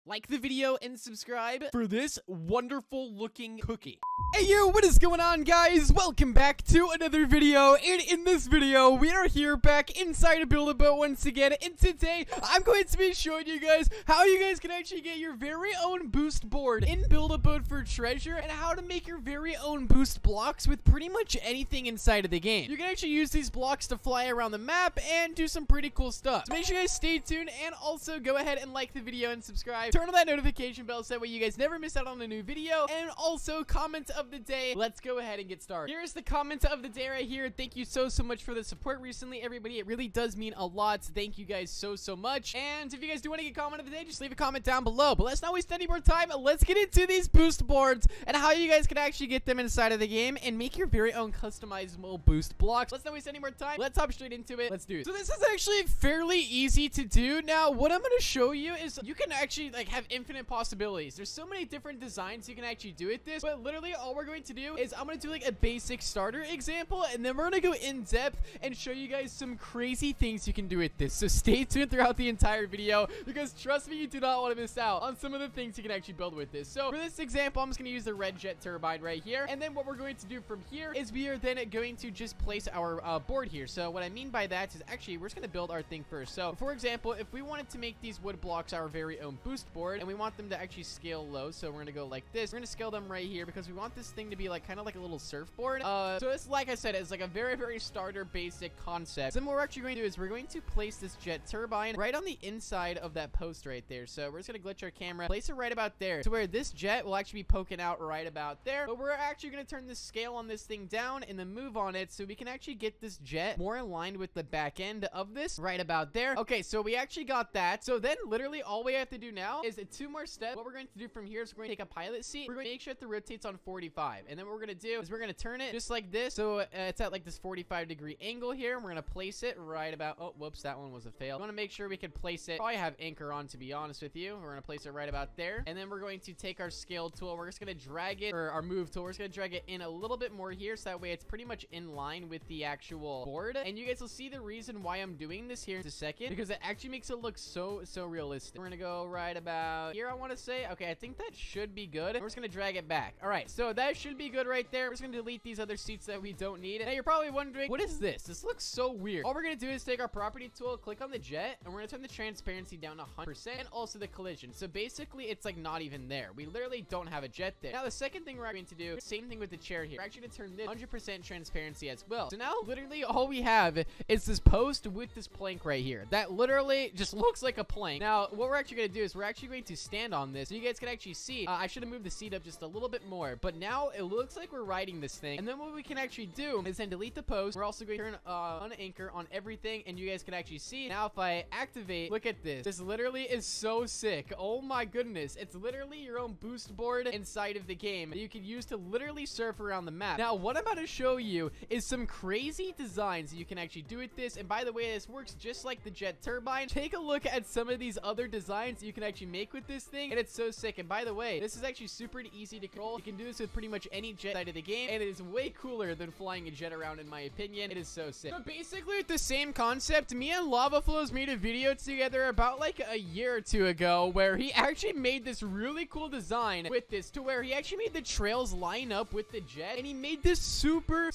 like the video and subscribe for this wonderful looking cookie. Hey yo, what is going on, guys? Welcome back to another video, and in this video we are here back inside of Build-A-Boat once again, and today I'm going to be showing you guys how you guys can actually get your very own boost board in Build-A-Boat for treasure, and how to make your very own boost blocks with pretty much anything inside of the game. You can actually use these blocks to fly around the map and do some pretty cool stuff. So make sure you guys stay tuned, and also go ahead and like the video and subscribe. Turn on that notification bell so that way you guys never miss out on a new video, and also comment of the day. Let's go ahead and get started. Here's the comment of the day right here. Thank you so much for the support recently, everybody. It really does mean a lot. Thank you guys so much. And if you guys do want to get comment of the day, just leave a comment down below. But let's not waste any more time. Let's get into these boost boards and how you guys can actually get them inside of the game and make your very own customizable boost blocks. Let's not waste any more time. Let's hop straight into it. Let's do it. So this is actually fairly easy to do. Now, what I'm going to show you is you can actually have infinite possibilities. There's so many different designs you can actually do with this, but literally all we're going to do is I'm going to do a basic starter example, and then we're going to go in depth and show you guys some crazy things you can do with this. So stay tuned throughout the entire video, because trust me, you do not want to miss out on some of the things you can actually build with this. So for this example, I'm just going to use the red jet turbine right here, and then what we're going to do from here is we are then going to just place our board here. So what I mean by that is actually we're just going to build our thing first. So for example, if we wanted to make these wood blocks our very own boost board, and we want them to actually scale low, so we're going to go like this. We're going to scale them right here because we want this thing to be kind of like a little surfboard. So this, like I said, is like a very starter basic concept. So what we're actually going to do is we're going to place this jet turbine right on the inside of that post right there. So we're just going to glitch our camera, place it right about there, to where this jet will actually be poking out right about there. But we're actually going to turn the scale on this thing down and then move on it so we can actually get this jet more aligned with the back end of this right about there. Okay, so we actually got that. So then literally all we have to do now is two more steps. What we're going to do from here is we're going to take a pilot seat. We're going to make sure that it rotates on 45, and then what we're going to do is we're going to turn it just like this, so it's at this 45-degree angle here, and we're going to place it right about, oh whoops, that one was a fail. We want to make sure we can place it, probably have anchor on, to be honest with you. We're going to place it right about there, and then we're going to take our scale tool. We're just going to drag it, or our move tool, we're just going to drag it in a little bit more here, so that way it's pretty much in line with the actual board. And you guys will see the reason why I'm doing this here in a second, because it actually makes it look so realistic. We're going to go right about here, I want to say. Okay, I think that should be good. We're just going to drag it back. All right, so that should be good right there. We're just going to delete these other seats that we don't need. Now you're probably wondering, what is this? This looks so weird. All we're going to do is take our property tool, click on the jet, and we're going to turn the transparency down to 100%, and also the collision. So basically it's not even there. We literally don't have a jet there. Now the second thing we're going to do, same thing with the chair here. We're actually going to turn this 100% transparency as well. So now literally all we have is this post with this plank right here that literally just looks like a plank. Now what we're actually going to do is we're actually going to stand on this so you guys can actually see. I should have moved the seat up just a little bit more, but now it looks like we're riding this thing. And then what we can actually do is then delete the post. We're also going to turn on anchor on everything, and you guys can actually see. Now if I activate, look at this. This literally is so sick. Oh my goodness. It's literally your own boost board inside of the game that you can use to literally surf around the map. Now what I'm about to show you is some crazy designs that you can actually do with this. And by the way, this works just like the jet turbine. Take a look at some of these other designs that you can actually make with this thing, and it's so sick. And by the way, this is actually super easy to control. You can do this with pretty much any jet side of the game, and it is way cooler than flying a jet around, in my opinion. It is so sick. So basically with the same concept, me and Lava Flows made a video together about a year or two ago, where he actually made this really cool design with this, to where he actually made the trails line up with the jet, and he made this super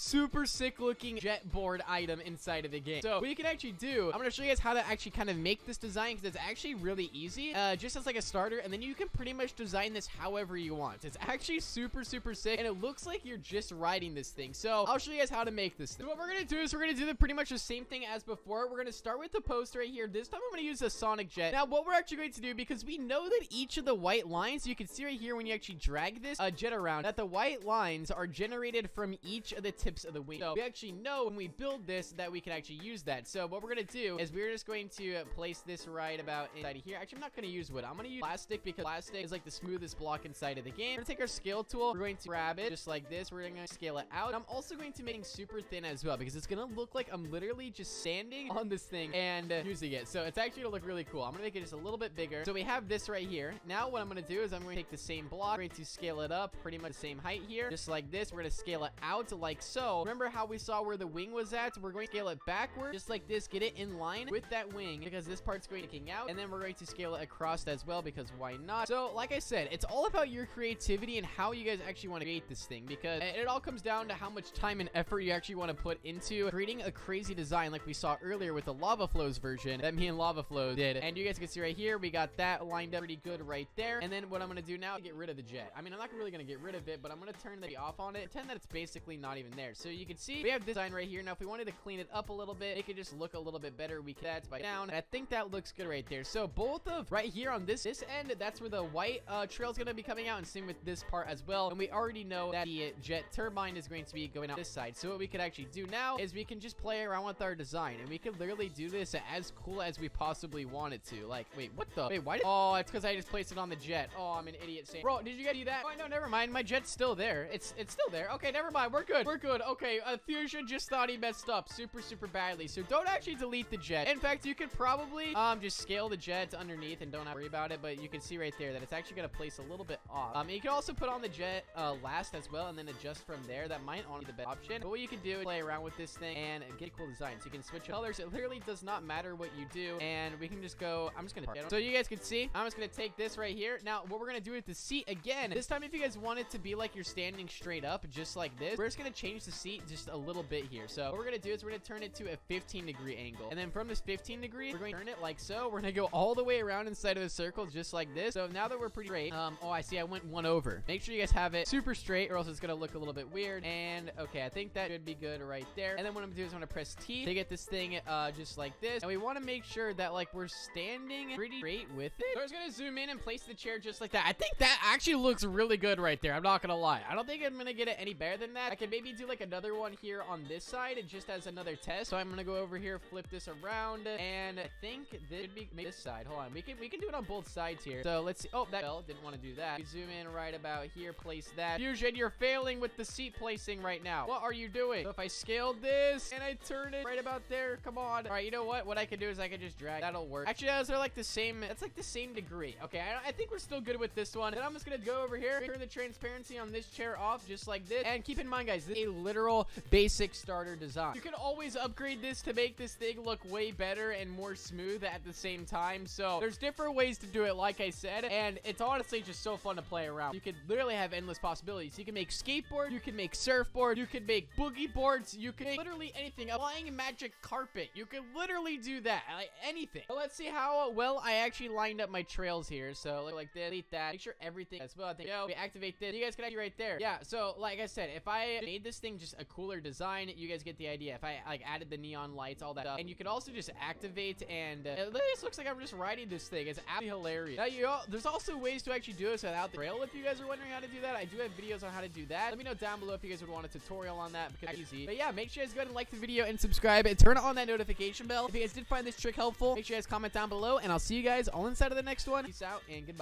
sick looking jet board item inside of the game. So what you can actually do, I'm going to show you guys how to actually kind of make this design, because it's actually really easy, just as a starter, and then you can pretty much design this however you want. It's actually super sick, and it looks like you're just riding this thing. So I'll show you guys how to make this thing. So what we're going to do is we're going to do pretty much the same thing as before. We're going to start with the post right here. This time I'm going to use a sonic jet. Now what we're actually going to do, because we know that each of the white lines, you can see right here when you actually drag this jet around, that the white lines are generated from each of the tips of the wing. So we actually know when we build this that we can actually use that. So what we're going to do is we're just going to place this right about inside of here. Actually, I'm not going to use wood. I'm going to use plastic, because plastic is the smoothest block inside of the game. We're going to take our scale tool. We're going going to grab it just like this. We're going to scale it out. I'm also going to make it super thin as well because it's going to look like I'm literally just standing on this thing and using it. So it's actually going to look really cool. I'm going to make it just a little bit bigger. So we have this right here. Now what I'm going to do is I'm going to take the same block. We're going to scale it up pretty much the same height here. Just like this. We're going to scale it out like so. Remember how we saw where the wing was at? We're going to scale it backward just like this. Get it in line with that wing because this part's going to kick out. And then we're going to scale it across as well because why not? So like I said, it's all about your creativity and how you guys actually want to create this thing because it all comes down to how much time and effort you actually want to put into creating a crazy design like we saw earlier with the lava flows version that me and lava flow did. And you guys can see right here, we got that lined up pretty good right there. And then what I'm going to do now is get rid of the jet. I mean, I'm not really going to get rid of it, but I'm going to turn the off on it, pretend that it's basically not even there. So you can see we have this design right here. Now, if we wanted to clean it up a little bit, it could just look a little bit better. We could add by down. And I think that looks good right there. So both of right here on this end, that's where the white trail is going to be coming out, and same with this part as well. And we already know that the jet turbine is going to be going out this side. So what we could actually do now is we can just play around with our design, and we could literally do this as cool as we possibly wanted to. Like, wait, what the? Wait, why? Oh, it's because I just placed it on the jet. Oh, I'm an idiot. Bro, did you guys do that? Oh, no, never mind. My jet's still there. It's still there. Okay, never mind. We're good. We're good. Okay, Fusion just thought he messed up super badly. So don't actually delete the jet. In fact, you could probably just scale the jet to underneath and don't have to worry about it. But you can see right there that it's actually going to place a little bit off. You can also put on the jet last as well and then adjust from there. That might only be the best option. But what you can do is play around with this thing and get a cool design. So you can switch colors. It literally does not matter what you do. And we can just go, I'm just going to, so you guys can see, I'm just going to take this right here. Now, what we're going to do with the seat again, this time if you guys want it to be like you're standing straight up, just like this, we're just going to change the seat just a little bit here. So what we're going to do is we're going to turn it to a 15-degree angle. And then from this 15 degree, we're going to turn it like so. We're going to go all the way around inside of a circle just like this. So now that we're pretty straight, oh, I see I went one over. Make sure you guys have it super straight or else it's going to look a little bit weird. And okay, I think that should be good right there. And then what I'm going to do is I'm going to press T to get this thing just like this. And we want to make sure that like we're standing pretty straight with it. So I'm just going to zoom in and place the chair just like that. I think that actually looks really good right there. I'm not going to lie. I don't think I'm going to get it any better than that. I can maybe do like another one here on this side just as another test. So I'm going to go over here, flip this around, and I think this should be this side. Hold on. We can do it on both sides here. So let's see. Oh, that fell. Didn't want to do that. We zoom in right about here, place that. Fusion, you're failing with the seat placing right now. What are you doing? So if I scale this and I turn it right about there, come on. All right, you know what? What I can do is I can just drag. That'll work. Actually, those are like the same. It's like the same degree. Okay, I think we're still good with this one. Then I'm just gonna go over here, turn the transparency on this chair off just like this. And keep in mind, guys, this is a literal basic starter design. You can always upgrade this to make this thing look way better and more smooth at the same time. So there's different ways to do it, like I said, and it's honestly just so fun to play around. You could literally have endless possibilities. You can make skateboard, you can make surfboard, you can make boogie boards, you can make literally anything. A flying magic carpet, you can literally do that, like anything. But let's see how well I actually lined up my trails here. So look like this, delete that, make sure everything as well. I think, we activate this. You guys can actually right there. Yeah, so like I said, if I made this thing just a cooler design, you guys get the idea. If I like added the neon lights, all that stuff, and you could also just activate, and it literally just looks like I'm just riding this thing. It's absolutely hilarious. Now, there's also ways to actually do this without the trail. If you guys are wondering how to do that, I do have videos on how to do that. Let me know down below if you guys would want a tutorial on that, because it's easy. But yeah, make sure you guys go ahead and like the video and subscribe and turn on that notification bell. If you guys did find this trick helpful, make sure you guys comment down below, and I'll see you guys all inside of the next one. Peace out and goodbye.